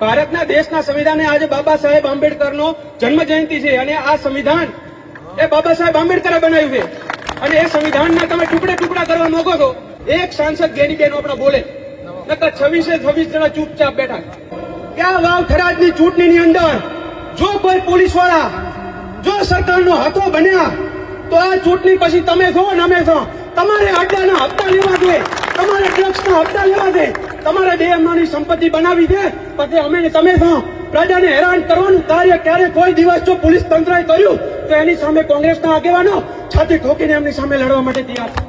ભારતના દેશના સંવિધાને આજે બાબા સાહેબ આંબેડકરનો જન્મ જયંતિ છે અને આ સંવિધાન એ બાબા સાહેબ આંબેડકરે બનાવ્યું છે અને એ સંવિધાનના તમે ટુકડે ટુકડા કરવા માંગો છો. એક સાંસદ ગેનીબેન આપણે બોલે નકર 26 જણા ચૂપચાપ બેઠા. ક્યાં વાવ થરાદની ચૂંટણીની અંદર જો કોઈ પોલીસ વાળા જો સરકારનો હાથો બન્યા તો આ ચૂંટણી પછી તમે છો ને અમે છો. તમારે અડ્ડાના હપ્તા લેવા દે, તમારે ડ્રગ્સના હપ્તા લેવા દે, તમારે બેમની સંપત્તિ બનાવી દે, પછી અમે ને તમે છો. પ્રજાને હેરાન કરવાનું કાર્ય ક્યારે કોઈ દિવસ જો પોલીસ તંત્રએ કર્યું તો એની સામે કોંગ્રેસના આગેવાનો છાતી ઠોકીને એમની સામે લડવા માટે તૈયાર છે.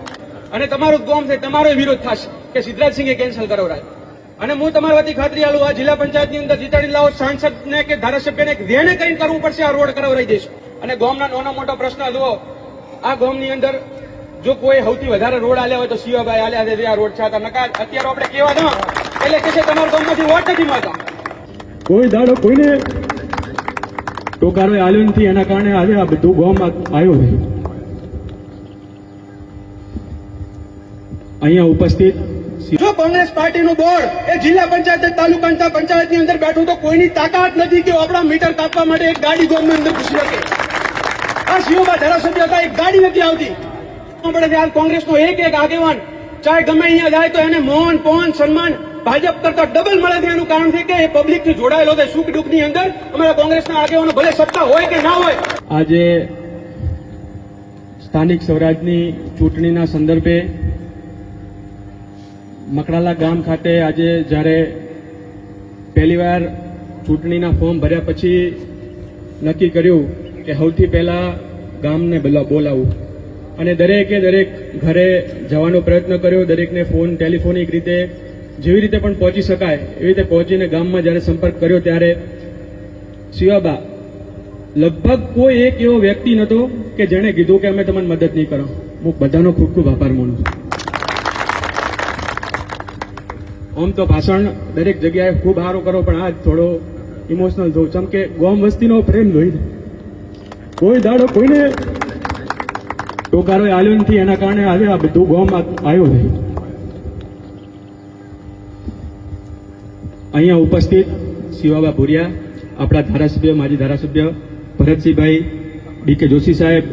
અને તમારું ગોમ છે, તમારો વિરોધ થશે કે સિદ્ધરાજસિંહે કેન્સલ કરાવરાય. અને હું તમારા વતી ખાતરી આલું, આ જિલ્લા પંચાયતની અંદર જીતાડી લાવો સાંસદને કે ધારાસભ્યને વેણે કરીને કરવું પડશે, આ રોડ કરાવરાઈ દઈશું. અને ગોમના નાનો મોટો પ્રશ્ન જુઓ, આ ગોમની અંદર જો કોઈ સૌથી વધારે રોડ આલ્યા હોય તો શિવાભાઈ આલ્યા છે, આ રોડ છે. નકાર અત્યારે આપણે કેવા દો એટલે કે છે તમારા ગામમાંથી વોટ નથી મળતા. કોઈ દાડો કોઈને ટોકારો આલ્યો નથી, એના કારણે આજે આ બધું ગામમાં આવ્યો છે. અહીંયા ઉપસ્થિત જો કોંગ્રેસ પાર્ટીનું બોર્ડ એ જિલ્લા પંચાયત તાલુકા પંચાયતની અંદર બેઠું તો કોઈની તાકાત નથી કે આપણા મીટર કાપવા માટે એક ગાડી ગામની અંદર ઘૂસી શકે. આ શિવબા ધારાસભ્ય હતા, એક ગાડી નથી આવતી. કોંગ્રેસનો એક આગેવાન ચાહે ગમે અહીંયા જાય તો એને મોહન પોહન સન્માન ભાજપ કરતા ડબલ મળે છે. એનું કારણ છે કે એ પબ્લિક થી જોડાયેલો છે સુખ દુઃખની અંદર. અમારા કોંગ્રેસના આગેવાનો ભલે સત્તા હોય કે ના હોય. આજે સ્થાનિક સ્વરાજની ચૂંટણીના સંદર્ભે મકડાલા ગામ ખાતે આજે જ્યારે પહેલીવાર ચૂંટણીના ફોર્મ ભર્યા પછી નક્કી કર્યું કે સૌથી પહેલા ગામને બોલાવવું અને દરેકે દરેક ઘરે જવાનો પ્રયત્ન કર્યો. દરેકને ફોન ટેલિફોનિક રીતે જેવી રીતે પણ પહોંચી શકાય એવી રીતે પહોંચીને ગામમાં જ્યારે સંપર્ક કર્યો ત્યારે શિવાબા લગભગ કોઈ એક એવો વ્યક્તિ નહોતો કે જેણે કીધું કે અમે તમને મદદ નહીં કરો. હું બધાનો ખૂબ ખૂબ આભાર માનું છું. આમ તો ભાષણ દરેક જગ્યાએ ખૂબ સારો કરો પણ આજ થોડો ઇમોશનલ થયું. ચમ કે ગામ વસ્તીનો પ્રેમ જોઈ કોઈ દાડો કોઈને ટોકારો આલ્યો નથી, એના કારણે આજે આ બધું ગામમાં આવ્યો છે. અહીંયા ઉપસ્થિત શિવાબા ભુરિયા, આપણા ધારાસભ્ય, માજી ધારાસભ્ય ભરતસિંહભાઈ, ડીકે જોશી સાહેબ,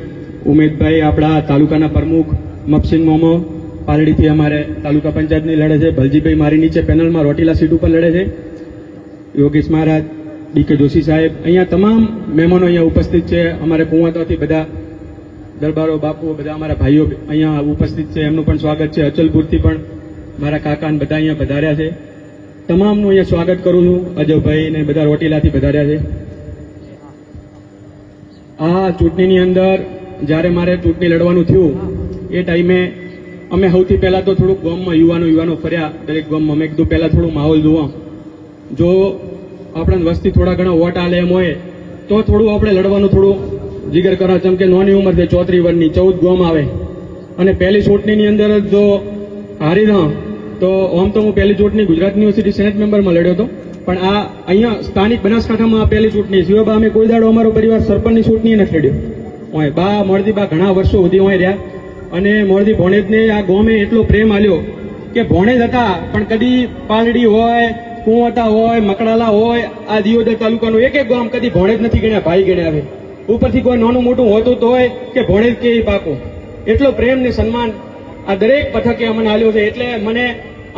ઉમેદભાઈ આપણા તાલુકાના પ્રમુખ, મપસિંગ મોમો પાલડીથી અમારે તાલુકા પંચાયતની લડે છે, ભલજીભાઈ મારી નીચે પેનલમાં રોટીલા સીટ ઉપર લડે છે, યોગેશ મહારાજ, ડીકે જોશી સાહેબ, અહીંયા તમામ મહેમાનો અહીંયા ઉપસ્થિત છે. અમારે કુંવાતાથી બધા દરબારો બાપુ બધા અમારા ભાઈઓ અહીંયા ઉપસ્થિત છે, એમનું પણ સ્વાગત છે. અચલપુરથી પણ મારા કાકા બધા અહીંયા પધાર્યા છે. તમામનું અહીંયા સ્વાગત કરું છું. અજયભાઈ ને બધા રોટીલાથી પધાર્યા છે. આ ચૂંટણીની અંદર જ્યારે મારે ચૂંટણી લડવાનું થયું એ ટાઈમે અમે સૌથી પહેલા તો થોડુંક ગામમાં યુવાનો ફર્યા દરેક ગામમાં. મેં કીધું પહેલા થોડું માહોલ જુઓ, જો આપણે વસ્તી થોડા ઘણા વોટ આલે એમ હોય તો થોડું આપણે લડવાનું થોડું જીગર કરો. જેમ કે નાની ઉંમર છે 34 વર્ષની 14 ગામ આવે અને પહેલી ચૂંટણીની અંદર જો હારી રહ્યો તો આમ તો હું પહેલી ચૂંટણી ગુજરાત યુનિવર્સિટી સેનેટ મેમ્બરમાં લડ્યો હતો, પણ આ અહીંયા સ્થાનિક બનાસકાંઠામાં આ પહેલી ચૂંટણી. શિવબા અમે કોઈ દાડો અમારો પરિવાર સરપંચની ચૂંટણી નથી લડ્યો. હોય બા મળદી બા ઘણા વર્ષો સુધી હોય રહ્યા અને મોરદી ભોણેજને આ ગામે એટલો પ્રેમ આલ્યો કે ભોણેજ હતા પણ કદી પાલડી હોય, કુંવટા હોય, મકડાલા હોય, આ દિયોદર તાલુકાનું એક ગામ કદી ભોણેજ નથી ગણ્યા, ભાઈ ગણ્યા છે. ઉપરથી કોઈ નાનું મોટું હોતું તો હોય કે ભોણેજ કે પાકો. એટલો પ્રેમ ને સન્માન આ દરેક પથકે અમને આલ્યો છે. એટલે મને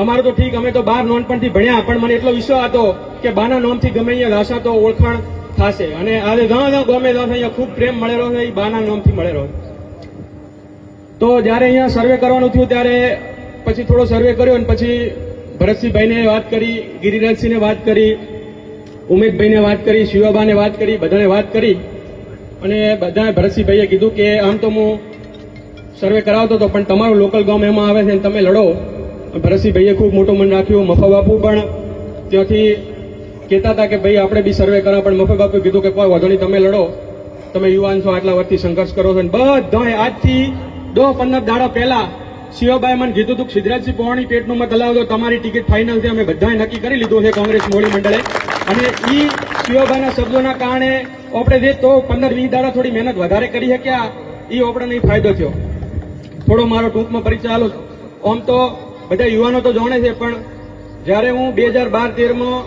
અમારું તો ઠીક, અમે તો 12 નોનપણથી ભણ્યા, પણ મને એટલો વિશ્વાસ હતો કે બાના નામથી ગમે અહીંયા ભાષા તો ઓળખાણ થશે. અને આજે ઘણા ગમે અહીંયા ખૂબ પ્રેમ મળેલો છે, એ બાના નામથી મળેલો. તો જયારે અહીંયા સર્વે કરવાનું થયું ત્યારે પછી થોડો સર્વે કર્યો અને પછી ભરતસિંહભાઈને વાત કરી, ગિરિરાજસિંહને વાત કરી, ઉમેદભાઈને વાત કરી, શિવાબાને વાત કરી, બધાને વાત કરી અને બધાએ ભરતસિંહભાઈએ કીધું કે આમ તો હું સર્વે કરાવતો હતો પણ તમારું લોકલ ગામ એમાં આવે છે તમે લડો. ભરતસિંહભાઈએ ખૂબ મોટું મન રાખ્યું. મફા બાપુ પણ ત્યાંથી કહેતા હતા કે ભાઈ આપણે બી સર્વે કરાવ, પણ મફા બાપુએ કીધું કે કોઈ વાંધો નહીં, તમે લડો, તમે યુવાન છો, આટલા વર્ષથી સંઘર્ષ કરો છો. બધા આજથી 10-15 દાડા પહેલા શિવાબાએ મને કીધું હતું કે સિદ્ધરાજસિંહ પૌવાણી પેટનું મત હલાવજો, તમારી ટિકિટ ફાઇનલ છે. અમે બધાએ નક્કી કરી લીધું છે કોંગ્રેસ મોવડી મંડળે. અને એ શિવાબાના શબ્દોના કારણે આપણે જે તો 15-20 દાડા થોડી મહેનત વધારે કરી શક્યા, એ આપણને ફાયદો થયો. થોડો મારો ટૂંકમાં પરિચય આલો. આમ તો બધા યુવાનો તો જાણે છે, પણ જ્યારે હું 2012-13માં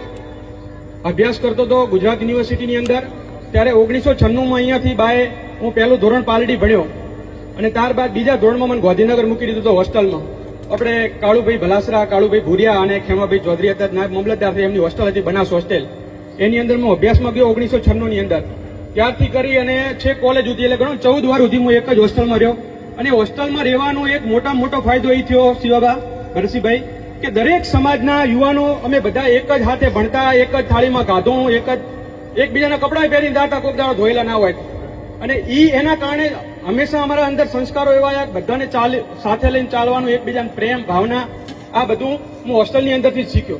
અભ્યાસ કરતો હતો ગુજરાત યુનિવર્સિટીની અંદર, ત્યારે 1996માં અહીંયાથી બાય હું પહેલું ધોરણ પાલડી ભણ્યો અને ત્યારબાદ બીજા ધોરણમાં મને ગાંધીનગર મૂકી દીધું હતો હોસ્ટેલમાં. આપણે કાળુભાઈ ભલાસરા, કાળુભાઈ ભુરિયા અને ખેમાભાઈ ચૌધરી હતા નાયબ મામલતદાર, એમની હોસ્ટેલ હતી બનાસ હોસ્ટેલ. એની અંદર હું અભ્યાસમાં ગયો 1996ની અંદર. ત્યારથી કરી અને છેક કોલેજ સુધી, એટલે ઘણો 14 વાર સુધી હું એક જ હોસ્ટેલમાં રહ્યો. અને હોસ્ટેલમાં રહેવાનો એક મોટો ફાયદો એ થયો શિવાબા હરસિભાઈ, કે દરેક સમાજના યુવાનો અમે બધા એક જ હાથે ભણતા, એક જ થાળીમાં ગાધું, એકબીજાના કપડાં પહેરીને દાટા કોક દાડો ધોયેલા ના હોય. અને એના કારણે હંમેશા અમારા અંદર સંસ્કારો એવા આવ્યા, બધાને સાથે લઈને ચાલવાનું, એકબીજાને પ્રેમ ભાવના, આ બધું હું હોસ્ટેલની અંદરથી જ શીખ્યો.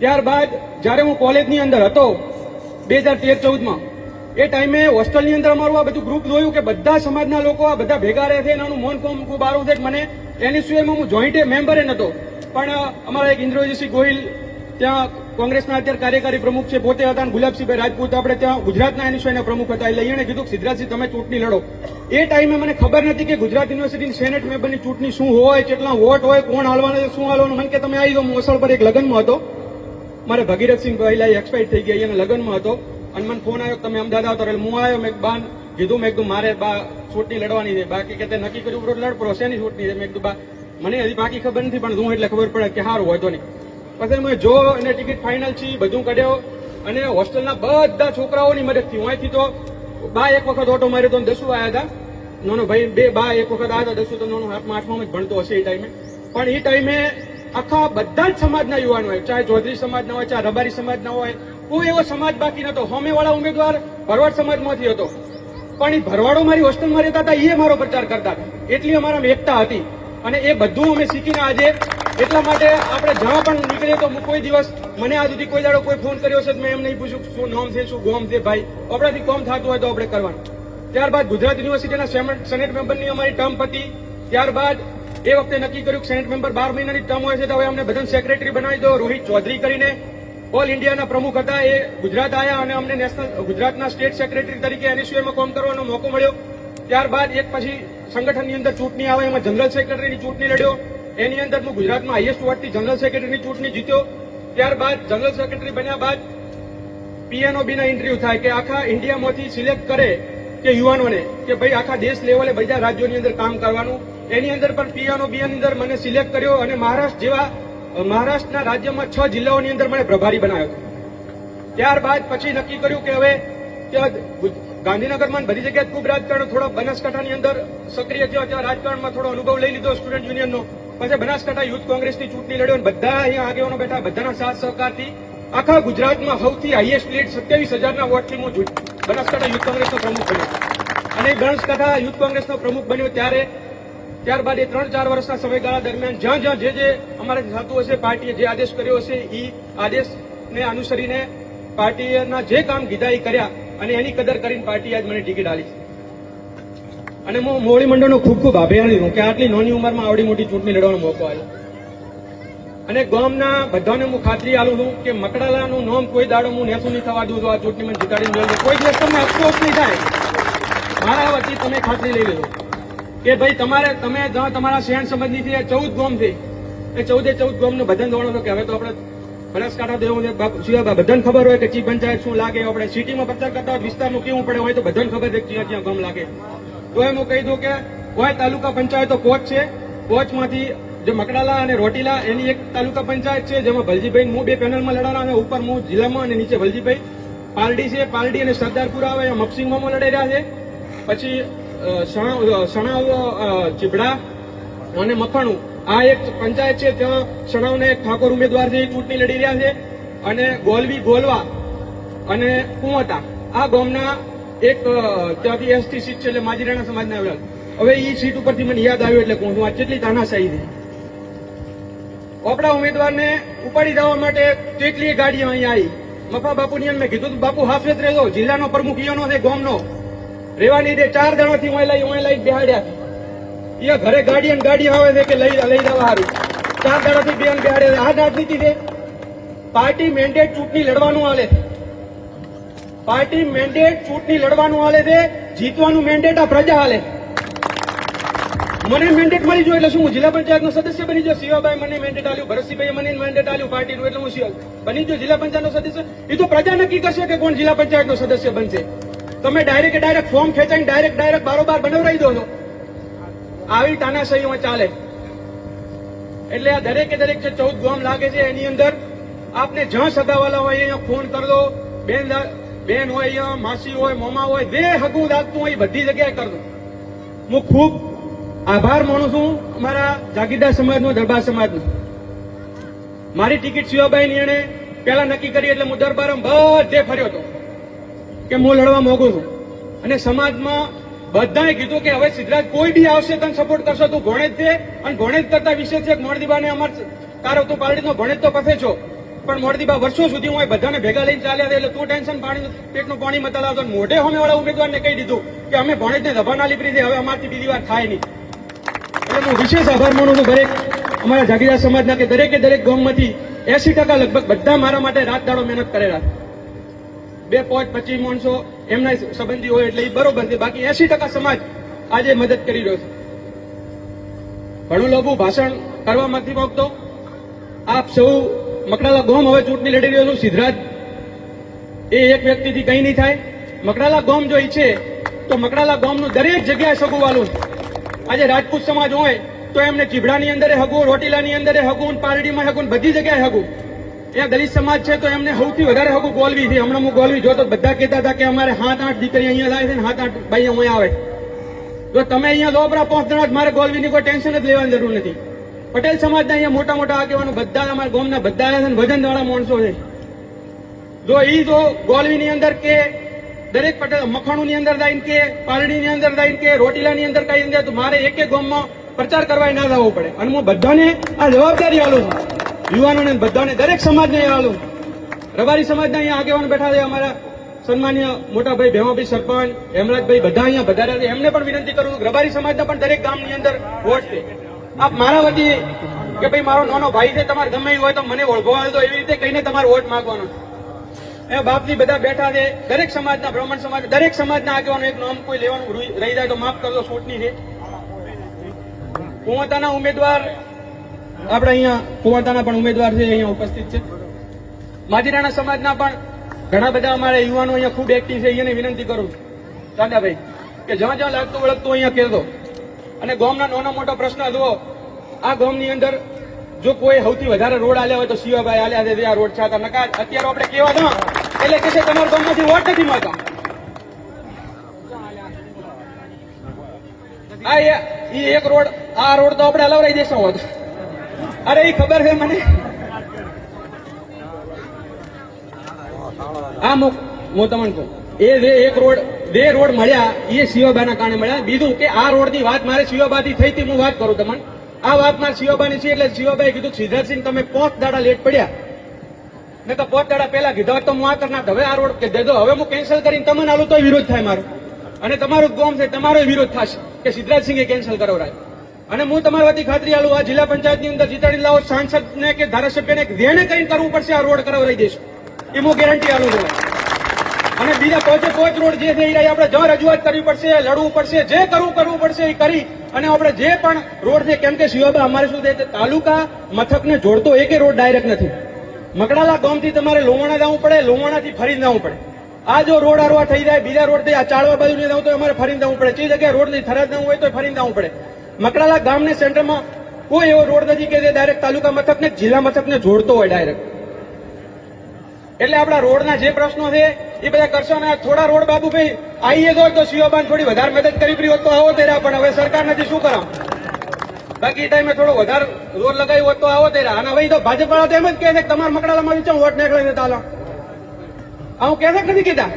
ત્યારબાદ જયારે હું કોલેજની અંદર હતો 2013-14માં, એ ટાઈમે હોસ્ટેલની અંદર અમારું આ બધું ગ્રુપ જોયું કે બધા સમાજના લોકો આ બધા ભેગા રહે છે. એનું મન ખૂબ સારું છે. મને એની સિવાયમાં હું જોઈન્ટ મેમ્બરે નહોતો, પણ અમારા એક ઇન્દ્રજીતસિંહ ગોહિલ ત્યાં કોંગ્રેસના અત્યારે કાર્યકારી પ્રમુખ છે પોતે હતા, અને ગુલાબસિંહભાઈ રાજપૂત આપણે ત્યાં ગુજરાતના એની સિવાયના પ્રમુખ હતા. એટલે એને કીધું સિદ્ધરાજસિંહ તમે ચૂંટણી લડો. એ ટાઈમે મને ખબર નથી કે ગુજરાત યુનિવર્સિટીની સેનેટ મેમ્બરની ચૂંટણી શું હોય, કેટલા વોટ હોય, કોણ હાલવાનું, શું હાલવાનું. મને કે તમે આવી દો. હું અસલ પર એક લગ્નમાં હતો, મારે ભગીરથસિંહ પહેલા એક્સપાયર થઈ ગયા, એના લગ્નમાં હતો અને મને ફોન આવ્યો તમે અમદાવાદ આવતો. એટલે હું આવ્યો, મેં બા કીધું, મેં કીધું મારે બા ચૂંટણી લડવાની છે. બાકી કે નક્કી કર્યું લડ પડો, શેની ચૂંટણી છે? મેં કીધું બા મને હજી બાકી ખબર નથી, પણ હું એટલે ખબર પડે કે સારું હોય તો નહીં. પછી મેં જો એને ટિકિટ ફાઇનલ છે બધું કાઢ્યો અને હોસ્ટેલના બધા છોકરાઓની મદદથી હું અહીંથી તો બા એક વખત ઓટો માર્યો તો દસું આવ્યા હતા, નાનો ભાઈ બા એક વખત આવ્યા હતા દસું, તો નાનો 7માં 8માં જ ભણતો હશે એ ટાઈમે. પણ એ ટાઈમે આખા બધા જ સમાજના યુવાનો હોય, ચાહે ચૌધરી સમાજના હોય, ચાહે રબારી સમાજના હોય, કોઈ એવો સમાજ બાકી નતો. સામેવાળા ઉમેદવાર ભરવાડ સમાજમાંથી હતો, પણ એ ભરવાડો મારી હોસ્ટેલમાં રહેતા હતા, એ મારો પ્રચાર કરતા હતા. એટલી અમારામાં એકતા હતી અને એ બધું અમે શીખીને આજે એટલા માટે આપણે જ્યાં પણ નીકળીએ તો કોઈ દિવસ મને આ સુધી કોઈ દાડો કોઈ ફોન કર્યો છે મેં એમ નહીં પૂછ્યું શું નામ છે, શું ગોમ છે. ભાઈ આપણાથી કોમ થતું હોય તો આપણે કરવાનું. ત્યારબાદ ગુજરાત યુનિવર્સિટીના સેનેટ મેમ્બરની અમારી ટર્મ પતી. ત્યારબાદ એ વખતે નક્કી કર્યું કે સેનેટ મેમ્બર 12 મહિનાની ટર્મ હોય છે, તો હવે અમને બધાને સેક્રેટરી બનાવી દો. રોહિત ચૌધરી કરીને ઓલ ઇન્ડિયાના પ્રમુખ હતા, એ ગુજરાત આવ્યા અને અમને નેશનલ ગુજરાતના સ્ટેટ સેક્રેટરી તરીકે એનએસયુમાં કામ કરવાનો મોકો મળ્યો. ત્યારબાદ એક પછી સંગઠનની અંદર ચૂંટણી આવે, એમાં જનરલ સેક્રેટરીની ચૂંટણી લડ્યો. એની અંદર હું ગુજરાતમાં હાઈએસ્ટ વોટથી જનરલ સેક્રેટરીની ચૂંટણી જીત્યો. ત્યારબાદ જનરલ સેક્રેટરી બન્યા બાદ પીએનઓબીના ઇન્ટરવ્યુ થાય કે આખા ઇન્ડિયામાંથી સિલેક્ટ કરે કે યુવાનોને કે ભાઈ આખા દેશ લેવલે બધા રાજ્યોની અંદર કામ કરવાનું. એની અંદર પણ પીએનઓબી ની અંદર મને સિલેક્ટ કર્યો અને મહારાષ્ટ્રના રાજ્યમાં 6 જિલ્લાઓની અંદર મને પ્રભારી બનાવ્યો. ત્યારબાદ પછી નક્કી કર્યું કે હવે ગાંધીનગરમાં બધી જગ્યાએ ખૂબ રાજકારણ, થોડા બનાસકાંઠાની અંદર સક્રિય થયો, ત્યાં રાજકારણમાં થોડો અનુભવ લઈ લીધો સ્ટુડન્ટ યુનિયનનો. પછી બનાસકાંઠા યુથ કોંગ્રેસની ચૂંટણી લડ્યો અને બધા અહીંયા આગેવાનો બેઠા, બધાના સાથ સહકારથી આખા ગુજરાતમાં સૌથી હાઈએસ્ટ લીડ 27,000ના વોટથી હું બનાસકાંઠા યુથ કોંગ્રેસનો પ્રમુખ બન્યો. અને બનાસકાંઠા યુથ કોંગ્રેસનો પ્રમુખ બન્યો ત્યારબાદ એ 3-4 વર્ષના સમયગાળા દરમિયાન જ્યાં જે અમારે થતું હશે, પાર્ટીએ જે આદેશ કર્યો હશે એ આદેશને અનુસરીને પાર્ટીના જે કામ કીધા એ કર્યા અને એની કદર કરીને પાર્ટી આજ મને ટિકિટ આપી. અને હું મોવડી મંડળનો ખૂબ આભારી છું કે આટલી નાની ઉંમરમાં આવડી મોટી ચૂંટણી લડવાનો મોકો આવ્યો. અને ગામના બધાને હું ખાતરી આપું છું કે મકડાલાનું નામ કોઈ દાડો હું નેસું નહીં થવા દઉં છું. આ ચૂંટણીમાં જીતાડીને જોઈ કોઈ દિવસ તમને અફસોસ નહીં થાય. મારા વતી તમે ખાતરી લઈ લેજો કે ભાઈ તમે જ્યાં તમારા શહેર સંબંધીથી 14 ગામ છે, એ 14 ગામનું બધાને જોવાનું છો કે હવે તો આપણે બનાસકાંઠા દેવું છે. શિવાબા બધાને ખબર હોય કે ચી પંચાયત શું લાગે. આપણે સિટીમાં પ્રચાર કરતા હોય વિસ્તારનું કેવું પડે હોય તો બધાને ખબર છે ક્યાં ગામ લાગે. તો એમ હું કહી દઉં કે કોઈ તાલુકા પંચાયતો 5 છે. 5માંથી જે મકડાલા અને રોટીલા એની એક તાલુકા પંચાયત છે, જેમાં ભલજીભાઈ હું 2 પેનલમાં લડાણા અને ઉપર હું જિલ્લામાં અને નીચે ભલજીભાઈ. પાલડી છે, પાલડી અને સરદારપુર આવે એ મપસિંગમાં લડાઈ રહ્યા છે. પછી સણાવ, ચીબડા અને મખણું આ એક પંચાયત છે, ત્યાં સણાવને એક ઠાકોર ઉમેદવાર છે, ચૂંટણી લડી રહ્યા છે. અને ગોલવા અને કુંવતા આ ગામના એક ત્યાંથી એસટી સીટ છે, એટલે માજીરાણા સમાજના આવેલા. હવે એ સીટ ઉપરથી મને યાદ આવ્યું એટલે હું આ કેટલી તાનાશાહી છે. આપણા ઉમેદવારને ઉપાડી જવા માટે કેટલી ગાડીઓ અહીંયા આવી. મફા બાપુની મેં કીધું બાપુ હાફેત રહેજો, જિલ્લાનો પ્રમુખ ઈયોનો છે, ગામનો રેવાની દે. 4 દાડાથી લઈ બેહાડ્યા. એ ઘરે ગાડી આવે છે કે લઈ જવા સારું. 4 દાડાથી બેહાડે. આ રાજનીતિ છે. પાર્ટી મેન્ડેટ ચૂંટણી લડવાનું હાલે છે. પાર્ટી મેન્ડેટ ચૂંટણી લડવાનું હાલે છે. જીતવાનું મેન્ડેટ આ પ્રજા હાલે. મને મેન્ડેટ મળી ગયો એટલે શું હું જિલ્લા પંચાયતનો સદસ્ય બની ગયો? શિવાભાઈ મને મેન્ડેટ આલ્યું, ભરતસિંહભાઈ મને મેન્ડેટ આલ્યું પાર્ટીનું, એટલે હું બની ગયો જિલ્લા પંચાયતનો સદસ્ય? એ તો પ્રજા નક્કી કરશે કે કોણ જિલ્લા પંચાયતનો સદસ્ય બનશે. તમે ડાયરેક્ટ ફોર્મ ખેંચાઈને ડાયરેક્ટ બારોબાર બનાવરાઈ દો છો. આવી તાનાશાહીમાં ચાલે. એટલે આ દરેકે દરેક જે 14 ગામ લાગે છે એની અંદર આપને જ્યાં સગાવાલા હોય અહીંયા ફોન કરી દો. બેન હોય અહીંયા, માસી હોય, મોમા હોય, જે હગું લાગતું હોય બધી જગ્યાએ કરી દો. હું ખૂબ આભાર માનું છું અમારા જાગીરદાર સમાજનો, દરબાર સમાજનો. મારી ટિકિટ શિવાભાઈની એણે પહેલા નક્કી કરી એટલે હું દરબારમાં બધે ફર્યો હતો કે હું લડવા માંગુ છું. અને સમાજમાં બધાએ કીધું કે હવે સિદ્ધરાજ કોઈ બી આવશે તને સપોર્ટ કરશો, તું ગણેશ છે. અને ગણેશ કરતા વિશેષ છે મોરદીબાને અમાર તારો તું પાર્ટીનો ગણેશ તો પસે છો, પણ મોરદીબા વર્ષો સુધી હું બધાને ભેગા લઈને ચાલ્યા હતા. એટલે તું ટેન્શન પેટનું પાણી મત લાવતો. મોઢે સામેવાળા ઉમેદવારને કહી દીધું કે અમે ગણેશને દભા ના લીપરી છે, હવે અમારથી બીજી વાર થાય નહીં. એટલે હું વિશેષ આભાર માનું છું દરેક અમારા જાગીરદાર સમાજના કે દરેકે દરેક ગામમાંથી 80% લગભગ બધા મારા માટે રાત દાડો મહેનત કરેલા. 2-25 માણસો એમના સંબંધી હોય એટલે એ બરોબર છે, બાકી 80% સમાજ આજે મદદ કરી રહ્યો છે. ઘણું લાંબુ ભાષણ કરવા નથી માંગતો. આપ સૌ મકડાલા ગામ હવે ચૂંટણી લડી રહ્યો છું. સિદ્ધરાજ એ એક વ્યક્તિથી કંઈ નહીં થાય. મકડાલા ગામ જો ઈચ્છે તો મકડાલા ગામનું દરેક જગ્યાએ સગું વાલું. આજે રાજપૂત સમાજ હોય તો એમને ચીભડાની અંદર હગું, રોટીલાની અંદર હગું, પારડીમાં હગું, બધી જગ્યાએ હગું. ત્યાં દલિત સમાજ છે તો એમને સૌથી વધારે હગું ગોલવી છે. હમણાં હું ગોલવી જોતો બધા કહેતા હતા કે અમારે 7-8 દીકરી અહીંયા થાય છે ને 7-8 ભાઈ અહીંયા આવે. જો તમે અહીંયા લોબરા 5 જણા જ, મારે ગોલવીની કોઈ ટેન્શન જ લેવાની જરૂર નથી. પટેલ સમાજના અહીંયા મોટા મોટા આગેવાનો બધા અમારા ગામના બધા આવ્યા છે, વજનવાળા માણસો છે. જો ગોલવીની અંદર કે દરેક પટેલ મખાણુની અંદર જઈને કે પારડીની અંદર જઈને કે રોટીલાની અંદર કઈ અંદર તો મારે એક ગામમાં પ્રચાર કરવા ના જવો પડે. અને હું બધાને આ જવાબદારી આલું છું, યુવાનોને બધાને, દરેક સમાજને આલું. રબારી સમાજના અહીંયા આગેવાનો બેઠા છે, અમારા સન્માનીય મોટાભાઈ ભેમાભાઈ સરપંચ, હેમરાજભાઈ બધા અહીંયા વધાર્યા છે. એમને પણ વિનંતી કરું છું રબારી સમાજના પણ દરેક ગામની અંદર વોટ છે. આપ મારા વતી કે ભાઈ મારો નાનો ભાઈ છે, તમારે ગમે હોય તો મને ઓળખો આવે તો એવી રીતે કહીને તમારે વોટ માંગવાનો. એ બાપજી બધા બેઠા છે, દરેક સમાજના, બ્રાહ્મણ સમાજ, દરેક સમાજના આગેવાનો. એક નામ કોઈ લેવાનું રહી જાય તો માફ કરજો, છૂટની છે. કુંવરતાના ઉમેદવાર આપણે અહીંયા કુંવરતાના પણ ઉમેદવાર છે, અહીંયા ઉપસ્થિત છે. માજીરાણા સમાજના પણ ઘણા બધા અમારા યુવાનો અહીંયા ખૂબ એક્ટિવ છે. એને વિનંતી કરું ચાંદાભાઈ કે જ્યાં જ્યાં લાગતું વળગતું અહીંયા કહેતો. અને ગામના નાનો મોટો પ્રશ્ન જુઓ. આ ગામની અંદર જો કોઈ સૌથી વધારે રોડ આલ્યા હોય તો શિવાભાઈ આલ્યા છે. આ રોડ છે નકાર અત્યારે આપણે કેવા દો એટલે કે છે તમારા ગામમાંથી વોટ નથી મળતા. એક રોડ, આ રોડ તો આપણે હલાવરાઈ દેશો હોત. અરે એ ખબર છે મને. આ હું તમને કહું, એક રોડ મળ્યા એ શિવાબાના કારણે મળ્યા. બીજું કે આ રોડની વાત મારે શિવાબાથી થઈ હતી, હું વાત કરું તમને. આ વાત મારે શિવાબાની છે એટલે શિવાબાઈ કીધું સિદ્ધરાજસિંહ તમે 5 દાડા લેટ પડ્યા, ને તો 5 દાડા પહેલા કીધા હોત તો હું આ કરનાર. હવે આ રોડ કે દેજો, હવે હું કેન્સલ કરીને તમને આલું તો વિરોધ થાય મારો. અને તમારું ગામ છે, તમારો વિરોધ થશે કે સિદ્ધરાજસિંહે કેન્સલ કરાવરાય. અને હું તમારા વતી ખાતરી આલું, આ જિલ્લા પંચાયતની અંદર જીતાડી લાવો સાંસદને કે ધારાસભ્યને જેને કઈ કરવું પડશે આ રોડ કરાવરાઈ દઈશું, એ હું ગેરંટી આલું છું. અને બીજા 5 રોડ જે થઈ રહ્યા આપણે જ્યાં રજૂઆત કરવી પડશે, લડવું પડશે, જે કરવું પડશે એ કરી અને આપણે જે પણ રોડ છે. કેમ કે શિવાબા અમારે શું છે, તાલુકા મથકને જોડતો એકે રોડ ડાયરેક્ટ નથી. મકડાલા ગામથી તમારે લોહાણા જવું પડે, લોહાણાથી ફરીને જવું પડે. આ જો રોડ આરવા થઈ જાય, બીજા રોડ થી આ ચાળવા બાજુ જવું તો અમારે ફરીને જવું પડે. જે જગ્યાએ રોડ ની થરાદ જવું હોય તો ફરીને જવું પડે. મકડાલા ગામને સેન્ટરમાં કોઈ એવો રોડ નથી કે જે ડાયરેક્ટ તાલુકા મથકને જિલ્લા મથકને જોડતો હોય ડાયરેક્ટ. એટલે આપણા રોડના જે પ્રશ્નો છે એ બધા કરશો. ને થોડા રોડ બાબુભાઈ આઈએ જો તો શિવાબાન થોડી વધારે મદદ કરી પડી હોત તો આવો તેરા, પણ હવે સરકાર નથી, શું કરાવ. બાકી ટાઈમે થોડો વધારે રોડ લગાવ્યું હોત તો આવો તેરા. અને હવે તો ભાજપ વાળા તો એમ જ કહે છે કે તમારા મકડાલામાં વિચાર વોટ નીકળે છે તાલો. હું કહે છે નથી કીધા,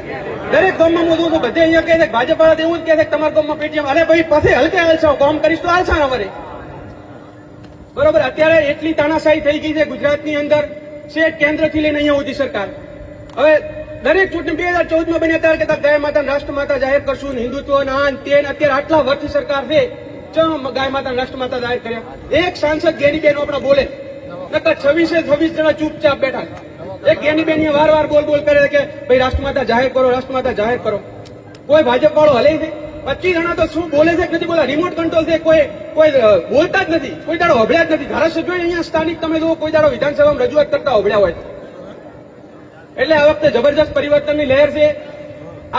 દરેક ગામમાં હું બધે અહીંયા કહે છે ભાજપ વાળા એવું જ કહે છે કે તમારા ગામમાં પેટીએમ. અરે ભાઈ પછી હલકે હાલશો, કામ કરીશ તો હાલશા અમારે. બરોબર. અત્યારે એટલી તાનાશાહી થઈ ગઈ છે ગુજરાતની અંદર, સ્ટેટ કેન્દ્રથી લઈને અહીંયા સુધી સરકાર. હવે દરેક ચૂંટણી 2014માં બની ત્યારે કહેતા ગાય માતા રાષ્ટ્રમાતા જાહેર કરશું, હિન્દુત્વ ના તે. અત્યારે આટલા વર્ષથી સરકાર છે, ગાય માતા રાષ્ટ્રમાતા જાહેર કર્યા. એક સાંસદ ગેનીબેન આપણા બોલે, નકર 26 જણા ચૂપચાપ બેઠા. એક ગેનીબેન વાર બોલ કરે કે ભાઈ રાષ્ટ્રમાતા જાહેર કરો, રાષ્ટ્રમાતા જાહેર કરો. કોઈ ભાજપ વાળો હલે છે? 25 જણા તો શું બોલે છે કે નથી બોલા, રિમોટ કંટ્રોલ છે, કોઈ બોલતા જ નથી, કોઈ દાડો હભળ્યા જ નથી. ધારાસભ્યો અહીંયા સ્થાનિક તમે જુઓ, કોઈ દાડો વિધાનસભામાં રજૂઆત કરતા હભળ્યા હોય. એટલે આ વખતે જબરજસ્ત પરિવર્તનની લહેર છે.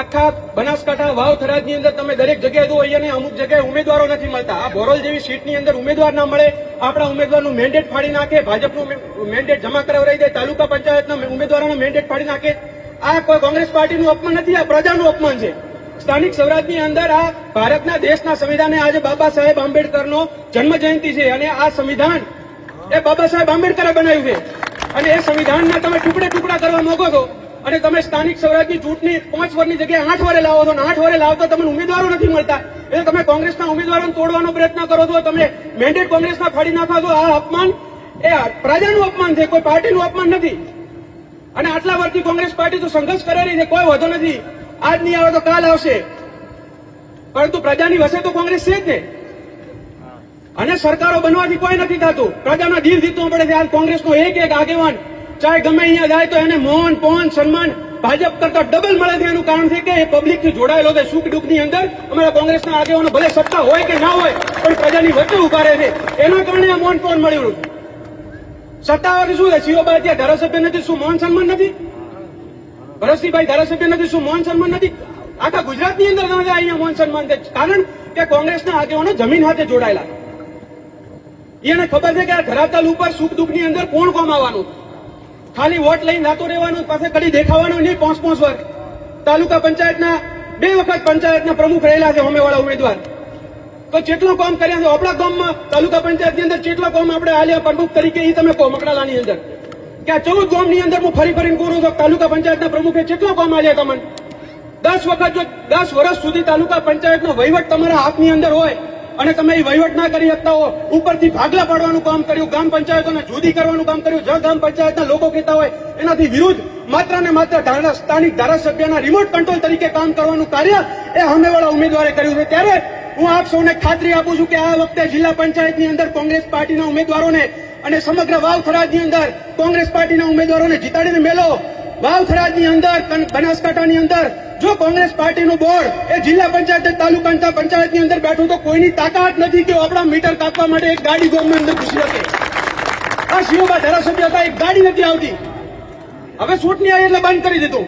આખા બનાસકાંઠા વાવ થરાદની અંદર તમે દરેક જગ્યાએ જુઓ, અહીંયા અમુક જગ્યાએ ઉમેદવારો નથી મળતા. આ બોરલ જેવી સીટની અંદર ઉમેદવાર ના મળે, આપણા ઉમેદવારનું મેન્ડેટ ફાડી નાખે, ભાજપનું મેન્ડેટ જમા કરાવરાઈ દે, તાલુકા પંચાયતના ઉમેદવારોનું મેન્ડેટ ફાડી નાખે. આ કોઈ કોંગ્રેસ પાર્ટીનું અપમાન નથી, આ પ્રજાનું અપમાન છે. સ્થાનિક સ્વરાજની અંદર આ ભારતના દેશના સંવિધાને આજે બાબા સાહેબ આંબેડકરનો જન્મ જયંતિ છે અને આ સંવિધાન એ બાબા સાહેબ આંબેડકરે બનાવ્યું છે. અને એ સંવિધાનના તમે ટુકડે ટુકડા કરવા માંગો છો અને તમે સ્થાનિક સ્વરાજની ચૂંટણી 5 વર્ષની જગ્યાએ 8 વર્ષે લાવો છો અને 8 વર્ષે લાવતા તમને ઉમેદવારો નથી મળતા. એટલે તમે કોંગ્રેસના ઉમેદવારોને તોડવાનો પ્રયત્ન કરો છો, તમે મેન્ડેટ કોંગ્રેસના ફાડી નાખો છો. આ અપમાન એ પ્રજાનું અપમાન છે, કોઈ પાર્ટીનું અપમાન નથી. અને આટલા વર્ષથી કોંગ્રેસ પાર્ટી તો સંઘર્ષ કરે રહી છે, કોઈ વધુ નથી. આજ નહીં આવે તો કાલ આવશે, પરંતુ પ્રજાની વસે તો કોંગ્રેસ છે જ ને. અને સરકારો બનવાથી કોઈ નથી થતું, પ્રજાના દિલ જીતવું પડે છે. આજ કોંગ્રેસનો એક એક આગેવાન ચાહે ગમે અહીંયા જાય તો એને મોહન પોન સન્માન ભાજપ કરતા ડબલ મળે છે. એનું કારણ છે કે એ પબ્લિક થી જોડાયેલો છે. સુખ દુઃખની અંદર અમારા કોંગ્રેસના આગેવાનો ભલે સત્તા હોય કે ના હોય પણ પ્રજાની વચ્ચે ઉભા રહે છે. એના કારણે આ મોહન પોન મળ્યું. સત્તાવાળી શું છે? શિવભાઈ ત્યાં ધારાસભ્ય નથી, શું મોહન સન્માન નથી? ભરતસિંહભાઈ ધારાસભ્ય નથી, શું મોહન સન્માન નથી? આખા ગુજરાતની અંદર અહીંયા મોહન સન્માન છે. કારણ કે કોંગ્રેસના આગેવાનો જમીન સાથે જોડાયેલા. એને ખબર છે કે આ ધરાતલ ઉપર સુખ દુઃખની અંદર કોણ કોમ આવવાનું. ખાલી વોટ લઈને જાતો રહેવાનું, પાસે કદી દેખાવાનું નહીં. 5 વર્ષ તાલુકા પંચાયતના 2 વખત પંચાયતના પ્રમુખ રહેલા છે હોમેવાળા ઉમેદવાર. તો જેટલો કામ કર્યા છે આપણા ગામમાં તાલુકા પંચાયતની અંદર, જેટલો કામ આપણે આલ્યા પ્રમુખ તરીકે એ તમે કહો મકડાલાની અંદર કે આ 14 ગામની અંદર હું ફરી ફરીને કરું છું. તાલુકા પંચાયતના પ્રમુખે જેટલો કામ આલ્યા તમને 10 વખત, જો 10 વર્ષ સુધી તાલુકા પંચાયતનો વહીવટ તમારા હાથની અંદર હોય અને તમે એ વહીવટ ના કરી શકતા હો, ઉપરથી ભાગલા પાડવાનું કામ કર્યું, ગ્રામ પંચાયતોને જુદી કરવાનું કામ કર્યું, જે ગ્રામ પંચાયતના લોકો કહેતા હોય એનાથી વિરુદ્ધ માત્ર ને માત્ર સ્થાનિક ધારાસભ્યના રિમોટ કંટ્રોલ તરીકે કામ કરવાનું કાર્ય એ સામેવાળા ઉમેદવારે કર્યું છે. ત્યારે હું આપ સૌને ખાતરી આપું છું કે આ વખતે જિલ્લા પંચાયતની અંદર કોંગ્રેસ પાર્ટીના ઉમેદવારોને અને સમગ્ર વાવ થરાદની અંદર કોંગ્રેસ પાર્ટીના ઉમેદવારોને જીતાડીને મેલો. વાવ થરાદની અંદર, બનાસકાંઠાની અંદર જો કોંગ્રેસ પાર્ટીનું બોર્ડ એ જિલ્લા પંચાયત તાલુકા પંચાયતની અંદર બેઠું તો કોઈની તાકાત નથી કે આપણા મીટર કાપવા માટે એક ગાડી ગામની અંદર ઘૂસી શકે. આ શિવભા ધારાસભ્ય હતા, એક ગાડી નથી આવતી. હવે ચૂંટણી આવી એટલે બંધ કરી દીધું.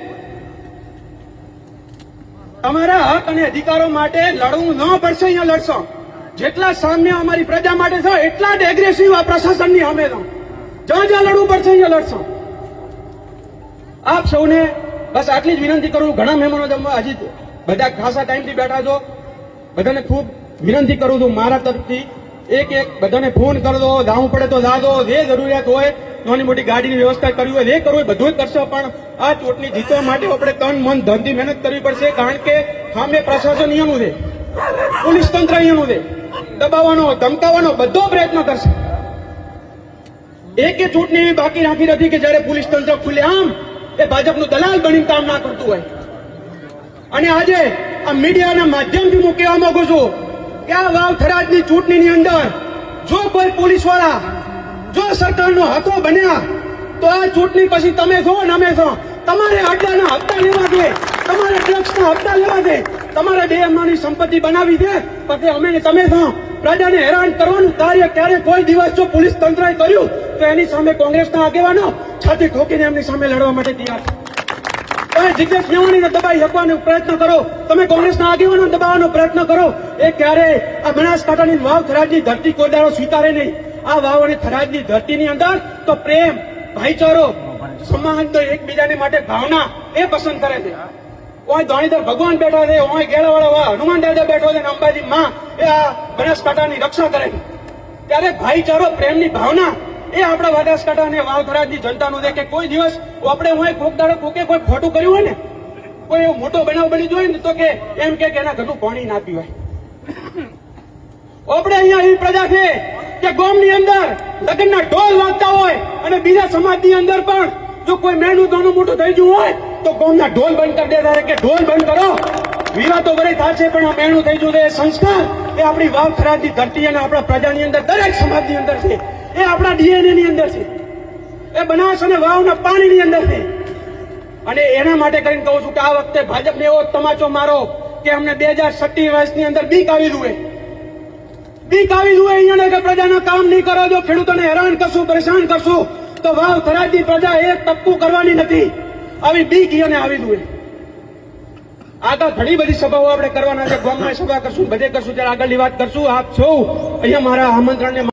તમારા હક અને અધિકારો માટે લડવું ન પડશે, અહીંયા લડશો. જેટલા સામ્ય અમારી પ્રજા માટે છે એટલા જ એગ્રેસિવ આ પ્રશાસનની સામે છો. જ્યાં જ્યાં લડવું પડશે અહીંયા લડશો. આપ સૌને બસ આટલી જ વિનંતી કરું. ઘણા મહેમાનો જમવા હજી બધા ખાસા ટાઈમથી બેઠા છો, બધાને ખૂબ વિનંતી કરું છું મારા તરફથી એક બધાને ફોન કરી દો, જવું પડે તો જાદો, જે જરૂરિયાત હોય નાની મોટી ગાડીની વ્યવસ્થા કરવી હોય જે કરવું હોય બધું જ કરશે. પણ આ ચૂંટણી જીતવા માટે આપણે તન મન ધનથી મહેનત કરવી પડશે. કારણ કે સામે પ્રશાસન અહીંયાનું છે, પોલીસ તંત્ર અહીંયાનું છે, દબાવવાનો ધમકાવવાનો બધો પ્રયત્ન કરશે. એક ચૂંટણી એવી બાકી રાખી નથી કે જયારે પોલીસ તંત્ર ખુલ્લે આમ એ ભાજપનું દલાલ બનીને કામ ના કરતું હોય. અને આજે આ મીડિયાના માધ્યમથી હું કહેવા માંગુ છું કે આ વાવ થરાદની ચૂંટણીની અંદર જો કોઈ પોલીસવાળા જો સરકારનો હાથો બન્યા તો આ ચૂંટણી પછી તમે છો ને અમે છો. તમારે અડ્ડાના હપ્તા લેવા છે, તમારે ડ્રગ્સના હપ્તા લેવા છે, તમારે બેઅમની સંપત્તિ બનાવી છે, પછી અમે ને તમે છો. પ્રજાને હેરાન કરવાનું કાર્ય ક્યારે કોઈ દિવસ જો પોલીસ તંત્રએ કર્યું તો એની સામે કોંગ્રેસના આગેવાનો છાતી ઠોકીને એમની સામે લડવા માટે તૈયાર છે. તમે જિજ્ઞેશ મેવાણીને દબાઈ શકવાનો પ્રયત્ન કરો, તમે કોંગ્રેસના આગેવાનો દબાવવાનો પ્રયત્ન કરો. એ ક્યારે આ બનાસકાંઠાની વાવ થરાદની ધરતી કોઈ દાડો સ્વીકારે નહીં. આ વાવ અને થરાદની ધરતીની અંદર તો પ્રેમ, ભાઈચારો, સમાન, તો એકબીજાની માટે ભાવના એ પસંદ કરે છે. ઓય ધોણીધર ભગવાન બેઠા છે, ઓય ગેળાવાળા હનુમાન દાદા બેઠો છે, અંબાજી માં એ આ બનાસકાંઠાની રક્ષા કરે છે. ત્યારે ભાઈચારો, પ્રેમની ભાવના એ આપણા બનાસકાંઠા અને વાવ થરાદની જનતાનું છે કે કોઈ દિવસ આપણે હોય કોક દાડો કોકે કોઈ ખોટું કર્યું હોય ને, કોઈ એવો મોટો બનાવ બની જોય ને તો કે એમ કે એના ઘરનું પાણી ના પીવાય. આપણે અહીંયા એવી પ્રજા છે કે ગામની અંદર લગ્નના ઢોલ વાગતા હોય અને બીજા સમાજની અંદર પણ જો કોઈ મેનું નાનું મોટું થઈ ગયું હોય તો ગામના ઢોલ બંધ કરી દેતા કે ઢોલ બંધ કરો. વિવાદો વરે થશે પણ આ મેનું થઈ ગયું છે. એ સંસ્કાર એ આપણી વાવ થરાદની ધરતી અને આપણા પ્રજાની અંદર દરેક સમાજની અંદર છે. એ આપણા ડીએનએ ની અંદર છે. એ બનાસ અને વાવના પાણીની અંદર છે. અને એના માટે કરીને કહું છું કે આ વખતે ભાજપને એવો તમાચો મારો કે અમને 2027 ની અંદર બીક આવી જુએ, બીક આવી જુએ અહીંયા કે પ્રજાના કામ નહીં કરો, જો ખેડૂતોને હેરાન કરશું, પરેશાન કરશું તો વાવ થરાદની પ્રજા એક ટપકું કરવાની નથી. આવી બીક અહીંયા આવી જુએ. આગળ ઘણી બધી સભાઓ આપણે કરવાના છે, ગામમાં સભા કરશું, બધે કરશું, ત્યારે આગળની વાત કરશું. આપ સૌ અહીંયા મારા આમંત્રણને